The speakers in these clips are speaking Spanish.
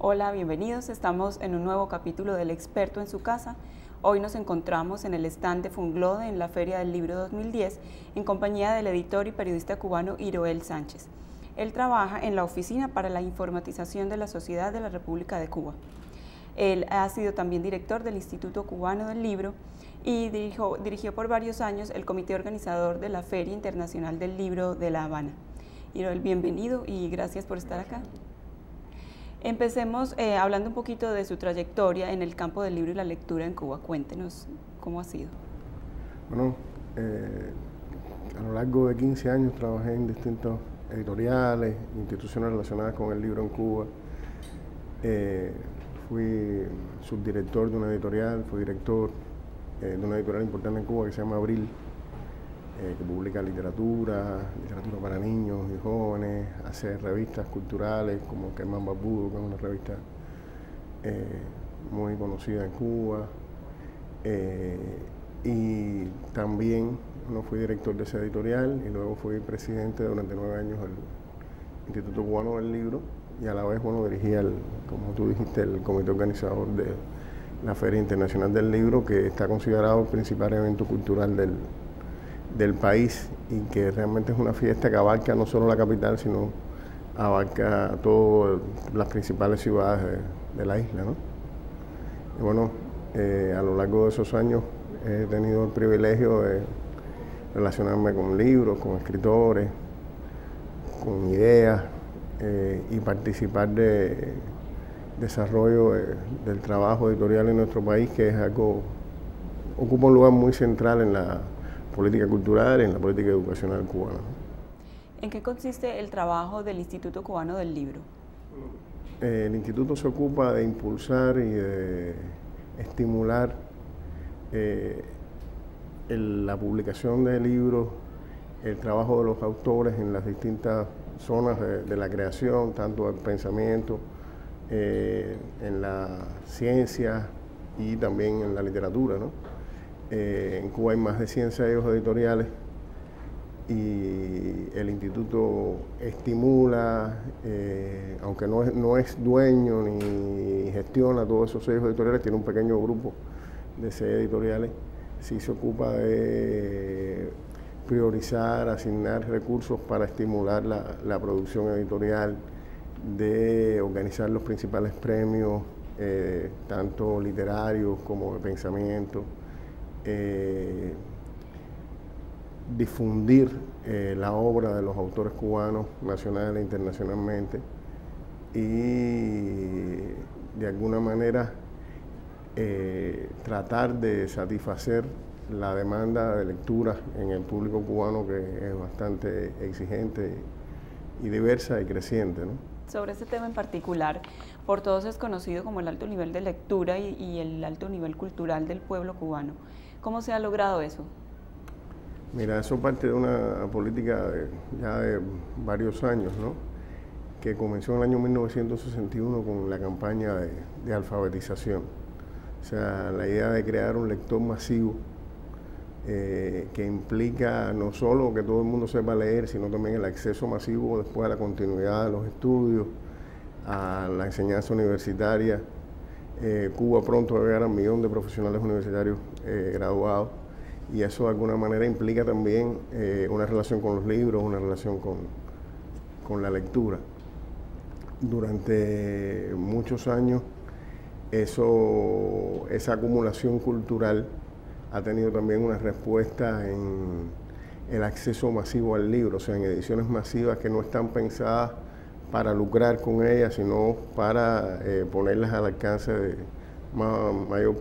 Hola, bienvenidos. Estamos en un nuevo capítulo del Experto en su casa. Hoy nos encontramos en el stand de Funglode en la Feria del Libro 2010 en compañía del editor y periodista cubano Iroel Sánchez. Él trabaja en la Oficina para la Informatización de la Sociedad de la República de Cuba. Él ha sido también director del Instituto Cubano del Libro y dirigió por varios años el comité organizador de la Feria Internacional del Libro de La Habana. Iroel, bienvenido y gracias por estar acá. Empecemos hablando un poquito de su trayectoria en el campo del libro y la lectura en Cuba. Cuéntenos cómo ha sido. Bueno, a lo largo de 15 años trabajé en distintos editoriales, instituciones relacionadas con el libro en Cuba. Fui subdirector de una editorial, fui director de una editorial importante en Cuba que se llama Abril, que publica literatura para niños y jóvenes, hace revistas culturales como Kermán Barbudo, que es una revista muy conocida en Cuba, y también fui director de esa editorial y luego fui presidente durante 9 años del Instituto Cubano del Libro y a la vez dirigía, como tú dijiste, el comité organizador de la Feria Internacional del Libro, que está considerado el principal evento cultural del país y que realmente es una fiesta que abarca no solo la capital, sino abarca todas las principales ciudades de la isla, ¿no? Y bueno, a lo largo de esos años he tenido el privilegio de relacionarme con libros, con escritores, con ideas y participar de desarrollo del trabajo editorial en nuestro país, que es algo, ocupa un lugar muy central en la política cultural y en la política educacional cubana. ¿En qué consiste el trabajo del Instituto Cubano del Libro? El instituto se ocupa de impulsar y de estimular la publicación de libros, el trabajo de los autores en las distintas zonas de la creación, tanto del pensamiento, en la ciencia y también en la literatura, ¿no? En Cuba hay más de 100 sellos editoriales y el instituto estimula, aunque no es dueño ni gestiona todos esos sellos editoriales, tiene un pequeño grupo de sellos editoriales, sí se ocupa de priorizar, asignar recursos para estimular la producción editorial, de organizar los principales premios, tanto literarios como de pensamiento, difundir la obra de los autores cubanos nacionales e internacionalmente y de alguna manera tratar de satisfacer la demanda de lectura en el público cubano, que es bastante exigente y diversa y creciente, ¿no? Sobre este tema en particular, por todos es conocido como el alto nivel de lectura y el alto nivel cultural del pueblo cubano. ¿Cómo se ha logrado eso? Mira, eso parte de una política ya de varios años, ¿no? Que comenzó en el año 1961 con la campaña de alfabetización. O sea, la idea de crear un lector masivo que implica no solo que todo el mundo sepa leer, sino también el acceso masivo después a la continuidad de los estudios, a la enseñanza universitaria. Cuba pronto va a llegar a 1 millón de profesionales universitarios graduados, y eso de alguna manera implica también una relación con los libros, una relación con la lectura. Durante muchos años esa acumulación cultural ha tenido también una respuesta en el acceso masivo al libro, o sea, en ediciones masivas que no están pensadas para lucrar con ellas, sino para ponerlas al alcance mayor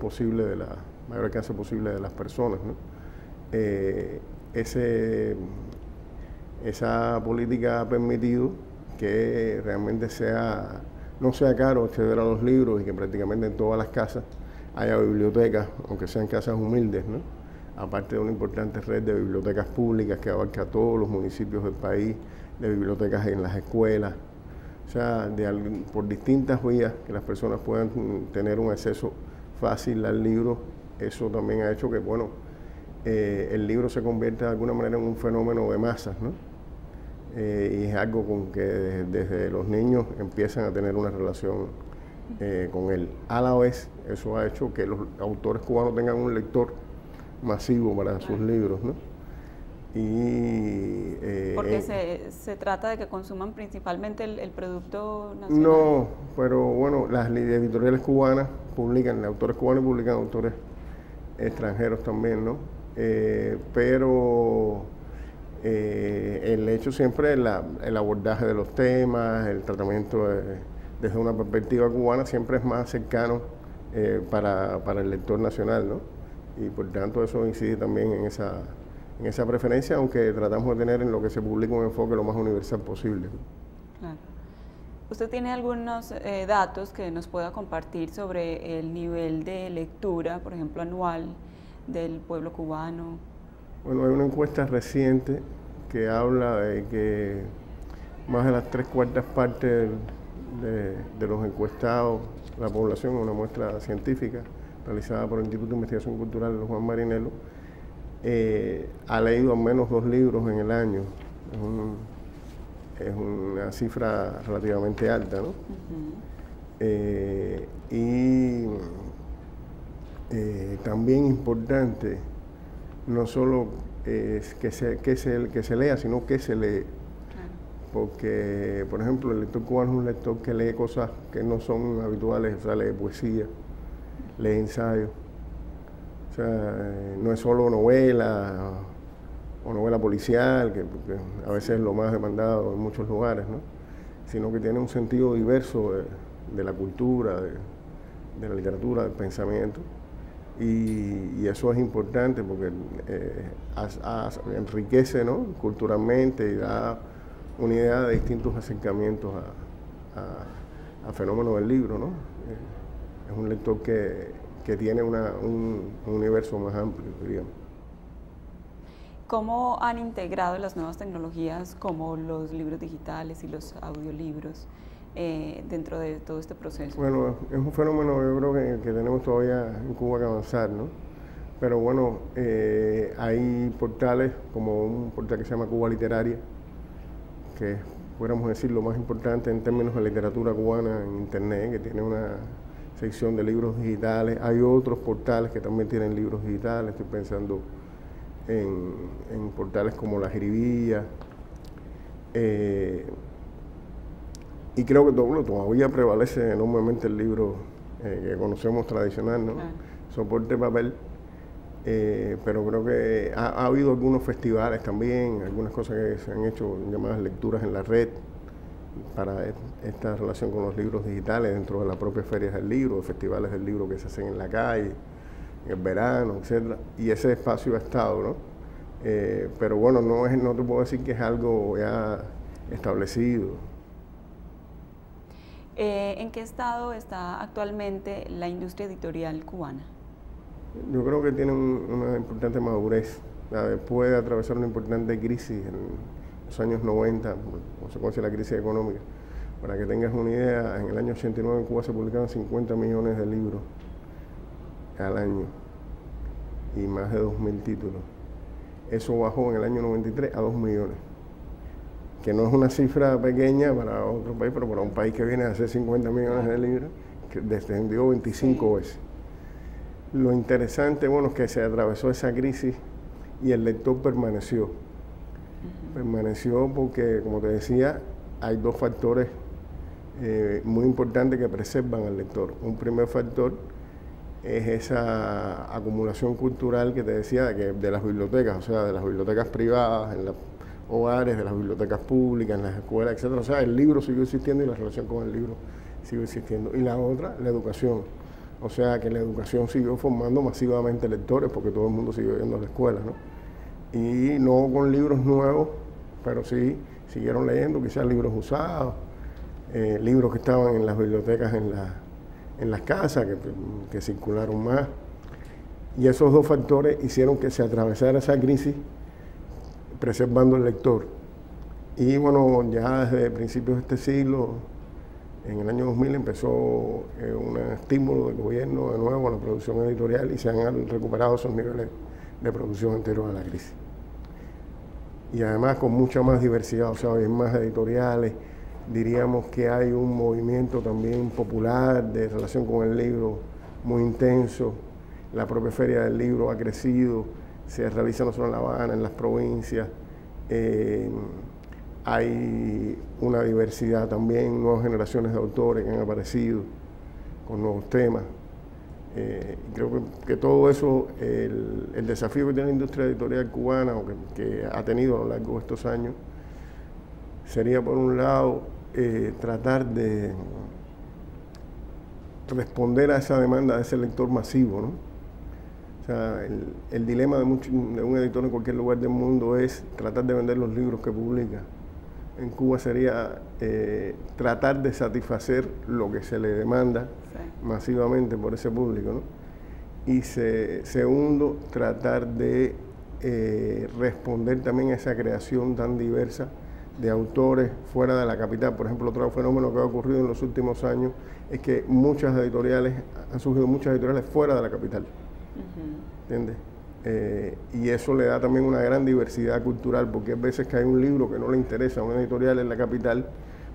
alcance posible de las personas, ¿no? Esa política ha permitido que realmente no sea caro acceder a los libros y que prácticamente en todas las casas haya bibliotecas, aunque sean casas humildes, ¿no? Aparte de una importante red de bibliotecas públicas que abarca todos los municipios del país, de bibliotecas en las escuelas, o sea, por distintas vías que las personas puedan tener un acceso fácil al libro. Eso también ha hecho que, el libro se convierta de alguna manera en un fenómeno de masas, ¿no? Y es algo con que desde los niños empiezan a tener una relación con él. A la vez, eso ha hecho que los autores cubanos tengan un lector masivo para sus libros, ¿no? Porque se trata de que consuman principalmente el producto nacional. No, pero bueno, las editoriales cubanas publican, autores cubanos publican autores extranjeros también, ¿no? Pero el hecho siempre, el abordaje de los temas, el tratamiento desde una perspectiva cubana siempre es más cercano para el lector nacional, ¿no? Y por tanto eso incide también en esa preferencia, aunque tratamos de tener en lo que se publica un enfoque lo más universal posible. Claro. ¿Usted tiene algunos datos que nos pueda compartir sobre el nivel de lectura, por ejemplo, anual del pueblo cubano? Bueno, hay una encuesta reciente que habla de que más de las 3/4 partes de los encuestados, la población, una muestra científica realizada por el Instituto de Investigación Cultural de Juan Marinelo, ha leído al menos 2 libros en el año. Es una cifra relativamente alta, ¿no? También importante, no solo que se lea, sino que se lee. Porque, por ejemplo, el lector cubano es un lector que lee cosas que no son habituales, o sea, lee poesía, lee ensayos. O sea, no es solo novela o novela policial, que a veces es lo más demandado en muchos lugares, ¿no? Sino que tiene un sentido diverso de la cultura, de la literatura, del pensamiento. Y eso es importante porque enriquece, ¿no?, culturalmente y da una idea de distintos acercamientos al fenómeno del libro, ¿no? Es un lector que tiene un universo más amplio, diríamos. ¿Cómo han integrado las nuevas tecnologías como los libros digitales y los audiolibros dentro de todo este proceso? Bueno, es un fenómeno, yo creo que tenemos todavía en Cuba que avanzar, ¿no? Pero bueno, hay portales como un portal que se llama Cuba Literaria, que pudiéramos decir lo más importante en términos de literatura cubana en Internet, que tiene una sección de libros digitales. Hay otros portales que también tienen libros digitales, estoy pensando en portales como La Jiribilla, y creo que todavía prevalece enormemente el libro que conocemos tradicional, ¿no? Soporte papel, pero creo que ha habido algunos festivales también, algunas cosas que se han hecho llamadas lecturas en la red para esta relación con los libros digitales dentro de las propias ferias del libro, festivales del libro que se hacen en la calle, en el verano, etcétera, y ese espacio ha estado, ¿no? Pero bueno, no te puedo decir que es algo ya establecido. ¿En qué estado está actualmente la industria editorial cubana? Yo creo que tiene una importante madurez. Después de atravesar una importante crisis en los años 90, consecuencia de la crisis económica. Para que tengas una idea, en el año 89 en Cuba se publicaban 50 millones de libros al año y más de 2.000 títulos. Eso bajó en el año 93 a 2 millones, que no es una cifra pequeña para otro país, pero para un país que viene a hacer 50 millones de libros, que descendió 25 veces. Lo interesante, bueno, es que se atravesó esa crisis y el lector permaneció. Permaneció porque, como te decía, hay 2 factores muy importantes que preservan al lector. Un primer factor es esa acumulación cultural que te decía de las bibliotecas, o sea, de las bibliotecas privadas, en los hogares, de las bibliotecas públicas, en las escuelas, etc. O sea, el libro siguió existiendo y la relación con el libro siguió existiendo. Y la otra, la educación. O sea, que la educación siguió formando masivamente lectores porque todo el mundo siguió yendo a la escuela, ¿no? Y no con libros nuevos, pero sí siguieron leyendo, quizás libros usados, libros que estaban en las bibliotecas, en las casas, que circularon más. Y esos 2 factores hicieron que se atravesara esa crisis preservando el lector. Y bueno, ya desde principios de este siglo, en el año 2000 empezó un estímulo del gobierno de nuevo a la producción editorial y se han recuperado esos niveles de producción anterior a la crisis. Y además con mucha más diversidad, o sea, hay más editoriales, Diríamos que hay un movimiento también popular de relación con el libro muy intenso. La propia Feria del Libro ha crecido, se realiza no solo en La Habana, en las provincias. Hay una diversidad también, nuevas generaciones de autores que han aparecido con nuevos temas. Creo que todo eso, el desafío que tiene la industria editorial cubana, o que ha tenido a lo largo de estos años, sería por un lado tratar de responder a esa demanda de ese lector masivo, ¿no? O sea, el dilema de un editor en cualquier lugar del mundo es tratar de vender los libros que publica. En Cuba sería tratar de satisfacer lo que se le demanda masivamente por ese público, ¿no? Y segundo, tratar de responder también a esa creación tan diversa de autores fuera de la capital. Por ejemplo, otro fenómeno que ha ocurrido en los últimos años es que han surgido muchas editoriales fuera de la capital. ¿Entiendes? Y eso le da también una gran diversidad cultural, porque hay veces que hay un libro que no le interesa a una editorial en la capital,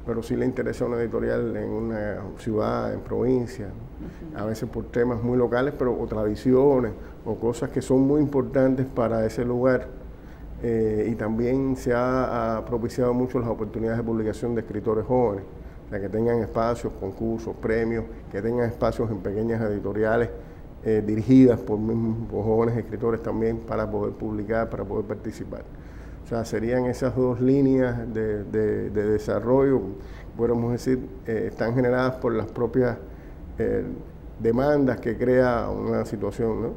pero sí le interesa a una editorial en una ciudad, en provincia, a veces por temas muy locales, pero o tradiciones, o cosas que son muy importantes para ese lugar. Y también se ha propiciado mucho las oportunidades de publicación de escritores jóvenes, o sea, que tengan espacios, concursos, premios, que tengan espacios en pequeñas editoriales dirigidas por jóvenes escritores también, para poder publicar, para poder participar. O sea, serían esas dos líneas de desarrollo, podemos decir, están generadas por las propias demandas que crea una situación, ¿no?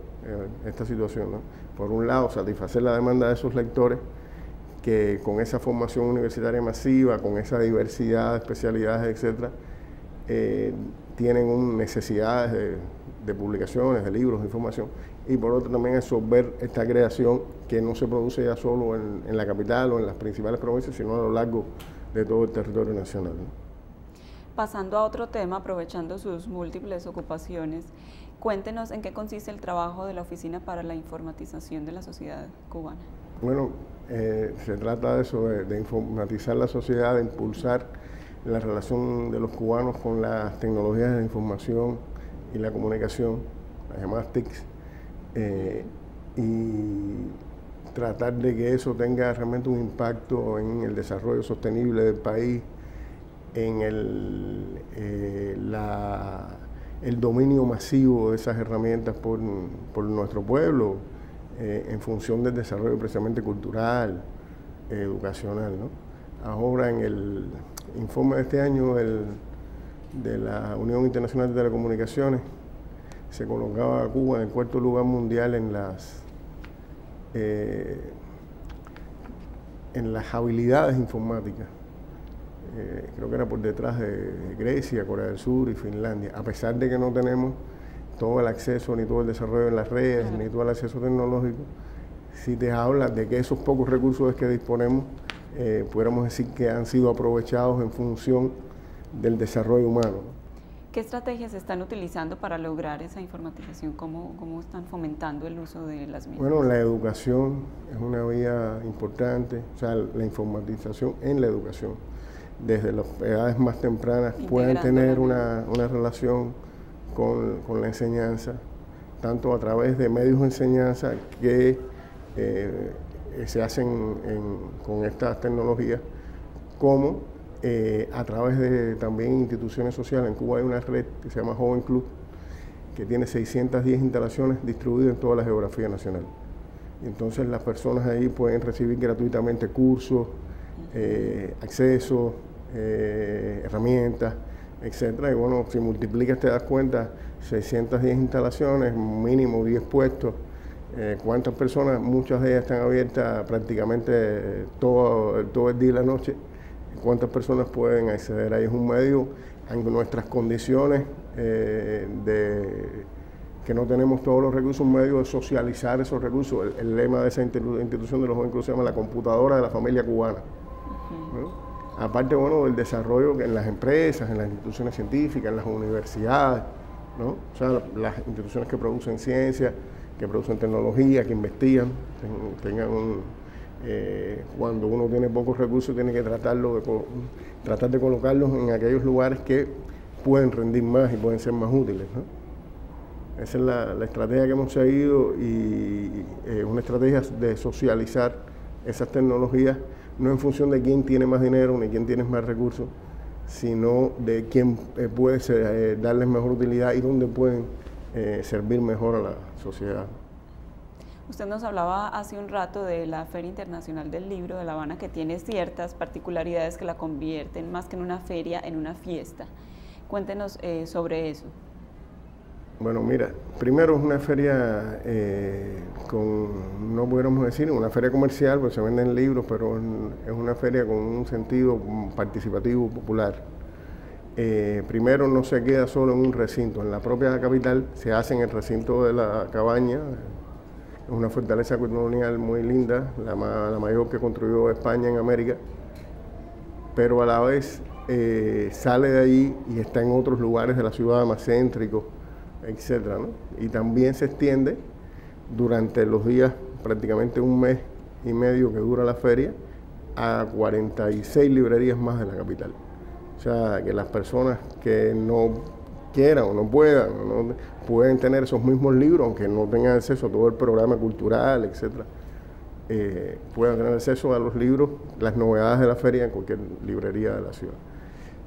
Esta situación, ¿no? Por un lado, satisfacer la demanda de esos lectores que con esa formación universitaria masiva, con esa diversidad de especialidades, etcétera, tienen necesidades de publicaciones, de libros, de información, y por otro también absorber esta creación que no se produce ya solo en la capital o en las principales provincias, sino a lo largo de todo el territorio nacional, ¿no? Pasando a otro tema, aprovechando sus múltiples ocupaciones, cuéntenos en qué consiste el trabajo de la Oficina para la Informatización de la Sociedad Cubana. Bueno, se trata de eso, de informatizar la sociedad, de impulsar la relación de los cubanos con las tecnologías de la información y la comunicación, las llamadas TICs, y tratar de que eso tenga realmente un impacto en el desarrollo sostenible del país, en el dominio masivo de esas herramientas por nuestro pueblo, en función del desarrollo precisamente cultural, educacional, ¿no? Ahora, en el informe de este año de la Unión Internacional de Telecomunicaciones, se colocaba a Cuba en el 4º lugar mundial en las habilidades informáticas. Creo que era por detrás de Grecia, Corea del Sur y Finlandia, a pesar de que no tenemos todo el acceso, ni todo el desarrollo en las redes, ni todo el acceso tecnológico. Si te habla de que esos pocos recursos que disponemos, pudiéramos decir que han sido aprovechados en función del desarrollo humano. ¿Qué estrategias están utilizando para lograr esa informatización? ¿Cómo están fomentando el uso de las mismas? Bueno, la educación es una vía importante, o sea, la informatización en la educación. Desde las edades más tempranas pueden tener una relación con la enseñanza, tanto a través de medios de enseñanza que se hacen con estas tecnologías, como a través de también instituciones sociales. En Cuba hay una red que se llama Joven Club, que tiene 610 instalaciones distribuidas en toda la geografía nacional. Entonces las personas ahí pueden recibir gratuitamente cursos, acceso, herramientas, etcétera. Y bueno, si multiplicas te das cuenta, 610 instalaciones, mínimo 10 puestos, cuántas personas, muchas de ellas están abiertas prácticamente todo el día y la noche, cuántas personas pueden acceder ahí. Es un medio, en nuestras condiciones que no tenemos todos los recursos, un medio de socializar esos recursos. El lema de esa institución de los Jóvenes Club se llama la computadora de la familia cubana, ¿no? Aparte, bueno, del desarrollo en las empresas, en las instituciones científicas, en las universidades, ¿no? O sea, las instituciones que producen ciencia, que producen tecnología, que investigan, tengan Cuando uno tiene pocos recursos tiene que tratar de colocarlos en aquellos lugares que pueden rendir más y pueden ser más útiles, ¿no? Esa es la estrategia que hemos seguido, y una estrategia de socializar esas tecnologías, no en función de quién tiene más dinero ni quién tiene más recursos, sino de quién puede darles mejor utilidad y dónde pueden servir mejor a la sociedad. Usted nos hablaba hace un rato de la Feria Internacional del Libro de La Habana, que tiene ciertas particularidades que la convierten más que en una feria, en una fiesta. Cuéntenos sobre eso. Bueno, mira, primero es una feria no pudiéramos decir, una feria comercial, porque se venden libros, pero es una feria con un sentido participativo, popular. Primero no se queda solo en un recinto, en la propia capital se hace en el recinto de la Cabaña. Es una fortaleza colonial muy linda, la mayor que construyó España en América, pero a la vez sale de ahí y está en otros lugares de la ciudad más céntricos, etcétera, ¿no? Y también se extiende durante los días, prácticamente un mes y medio que dura la feria, a 46 librerías más de la capital. O sea, que las personas que no quieran o no puedan, pueden tener esos mismos libros, aunque no tengan acceso a todo el programa cultural, etcétera, puedan tener acceso a los libros, las novedades de la feria en cualquier librería de la ciudad.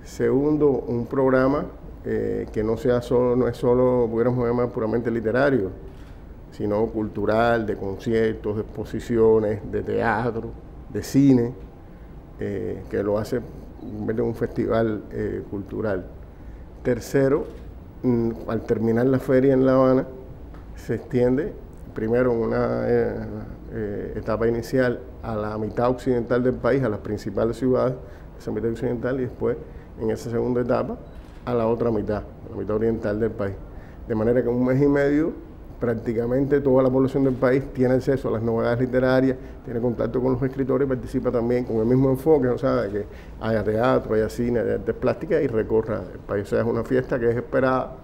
Segundo, un programa que no es solo, pudiéramos llamar, puramente literario, sino cultural, de conciertos, de exposiciones, de teatro, de cine, que lo hace en un festival cultural. Tercero, al terminar la feria en La Habana, se extiende primero en una etapa inicial a la mitad occidental del país, a las principales ciudades, esa mitad occidental, y después en esa segunda etapa a la otra mitad, la mitad oriental del país. De manera que en un mes y medio prácticamente toda la población del país tiene acceso a las novedades literarias, tiene contacto con los escritores, participa también con el mismo enfoque, o sea, que haya teatro, haya cine, haya artes plásticas, y recorra el país. O sea, es una fiesta que es esperada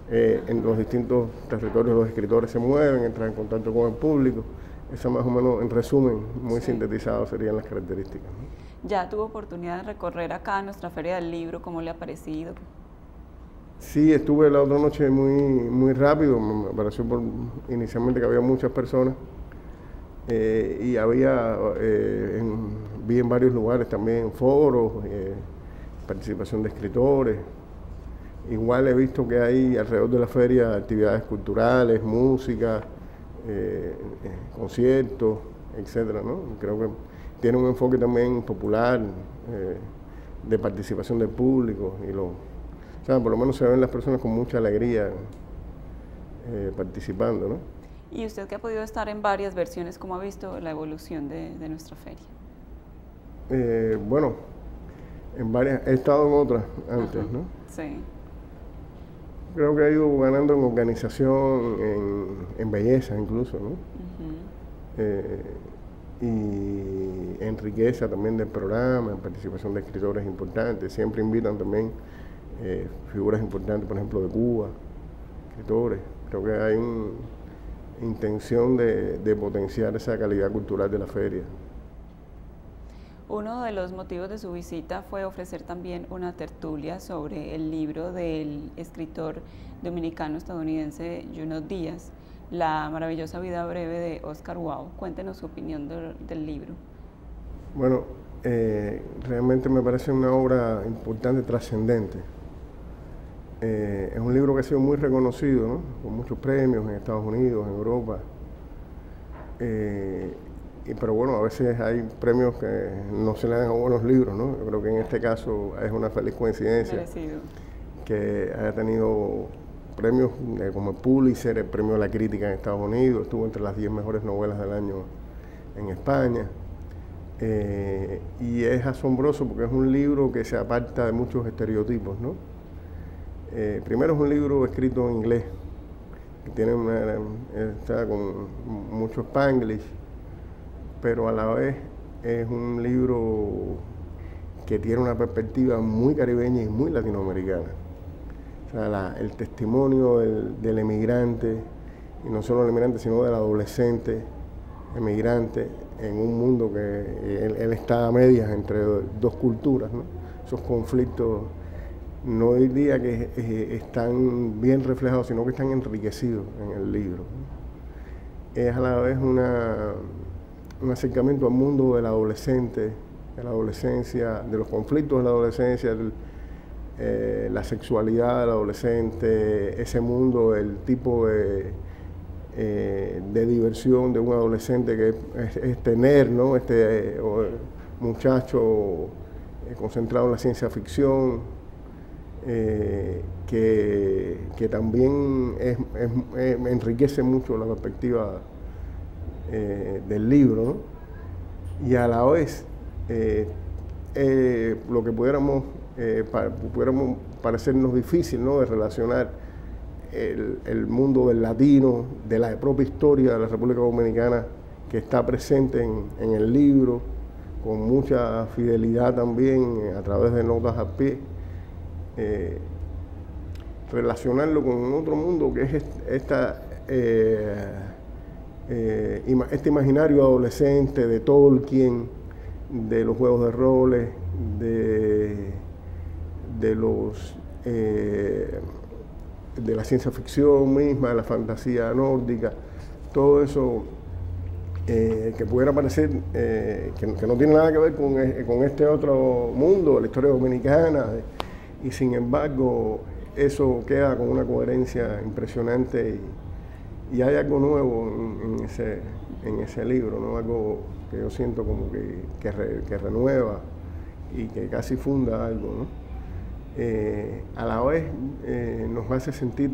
en los distintos territorios. Los escritores se mueven, entran en contacto con el público. Esa, más o menos, en resumen, muy sintetizado, serían las características, ¿no? ¿Ya tuvo oportunidad de recorrer acá nuestra Feria del Libro? ¿Cómo le ha parecido? Sí, estuve la otra noche muy rápido. Me pareció inicialmente que había muchas personas, y había, vi en varios lugares también foros, participación de escritores. Igual he visto que hay alrededor de la feria actividades culturales, música, conciertos, etcétera, ¿no? Creo que tiene un enfoque también popular, de participación del público, o sea, por lo menos se ven las personas con mucha alegría participando, ¿no? Y usted, que ha podido estar en varias versiones, ¿cómo ha visto la evolución de nuestra feria? Bueno, he estado en otras antes, ¿no? Sí. Creo que ha ido ganando en organización, en belleza incluso, ¿no? Y en riqueza también del programa, en participación de escritores importantes. Siempre invitan también figuras importantes, por ejemplo, de Cuba, escritores. Creo que hay una intención de potenciar esa calidad cultural de la feria. Uno de los motivos de su visita fue ofrecer también una tertulia sobre el libro del escritor dominicano-estadounidense Junot Díaz, La maravillosa vida breve de Oscar Wilde. Cuéntenos su opinión del libro. Bueno, realmente me parece una obra importante, trascendente. Es un libro que ha sido muy reconocido, ¿no? Con muchos premios en Estados Unidos, en Europa. Pero bueno, a veces hay premios que no se le dan a buenos libros, ¿no? Yo creo que en este caso es una feliz coincidencia. Merecido. Que haya tenido premios como el Pulitzer, el premio de la crítica en Estados Unidos, estuvo entre las 10 mejores novelas del año en España. Y es asombroso porque es un libro que se aparta de muchos estereotipos, ¿no? Primero, es un libro escrito en inglés, que tiene está con mucho Spanglish, pero a la vez es un libro que tiene una perspectiva muy caribeña y muy latinoamericana. O sea, el testimonio del emigrante, y no solo del emigrante, sino del adolescente, emigrante en un mundo que él está a medias entre dos culturas, ¿no? Esos conflictos no diría que están bien reflejados, sino que están enriquecidos en el libro. Es a la vez un acercamiento al mundo del adolescente, de la adolescencia, de los conflictos de la adolescencia, la sexualidad del adolescente, ese mundo, el tipo de diversión de un adolescente que es tener, ¿no? Muchacho concentrado en la ciencia ficción, que también enriquece mucho la perspectiva del libro, ¿no? Y a la vez lo que pudiéramos parecernos difícil, ¿no? De relacionar el mundo del latino, de la propia historia de la República Dominicana, que está presente en el libro, con mucha fidelidad también a través de notas al pie, relacionarlo con otro mundo que es este imaginario adolescente de Tolkien, de los juegos de roles, de la ciencia ficción misma, de la fantasía nórdica, todo eso que pudiera parecer que no tiene nada que ver con este otro mundo, la historia dominicana, y sin embargo eso queda con una coherencia impresionante y hay algo nuevo en ese libro, ¿no? Algo que yo siento como que renueva y que casi funda algo, ¿no? A la vez nos hace sentir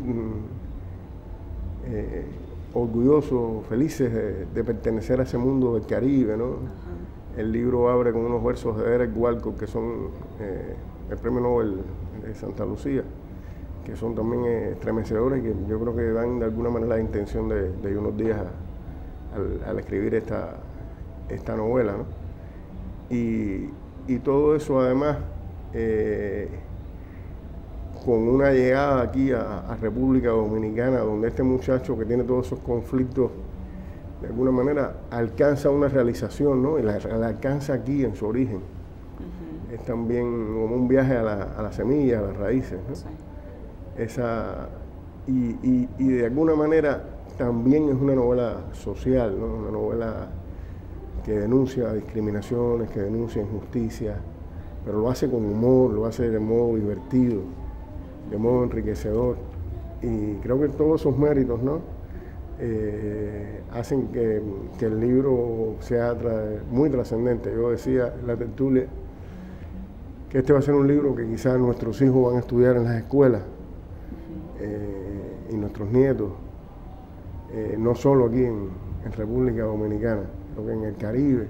orgullosos, felices de pertenecer a ese mundo del Caribe, ¿no? El libro abre con unos versos de Derek Walcott, que son el premio Nobel de Santa Lucía, que son también estremecedores y que yo creo que dan de alguna manera la intención de ir unos días al escribir esta novela, ¿no? Y todo eso además con una llegada aquí a República Dominicana, donde este muchacho que tiene todos esos conflictos, de alguna manera alcanza una realización, ¿no? Y la alcanza aquí en su origen. Es también como un viaje a la semilla, a las raíces, ¿no? Sí. Y de alguna manera también es una novela social, ¿no? Una novela que denuncia discriminaciones, que denuncia injusticias, pero lo hace con humor, lo hace de modo divertido, de modo enriquecedor, y creo que todos esos méritos, ¿no? Hacen que el libro sea muy trascendente. Yo decía en la tertulia que este va a ser un libro que quizás nuestros hijos van a estudiar en las escuelas, y nuestros nietos, no solo aquí en República Dominicana, sino que en el Caribe.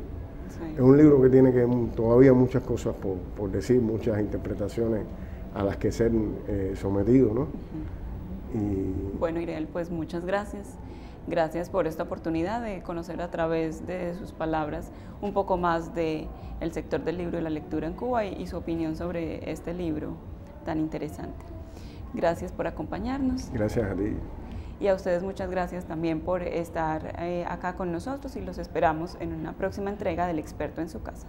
Sí. Es un libro que tiene todavía muchas cosas por decir, muchas interpretaciones a las que ser sometido, ¿no? Bueno, Irael, pues muchas gracias. Gracias por esta oportunidad de conocer a través de sus palabras un poco más del sector del libro y la lectura en Cuba y su opinión sobre este libro tan interesante. Gracias por acompañarnos. Gracias a ti. Y a ustedes muchas gracias también por estar acá con nosotros y los esperamos en una próxima entrega del Experto en su Casa.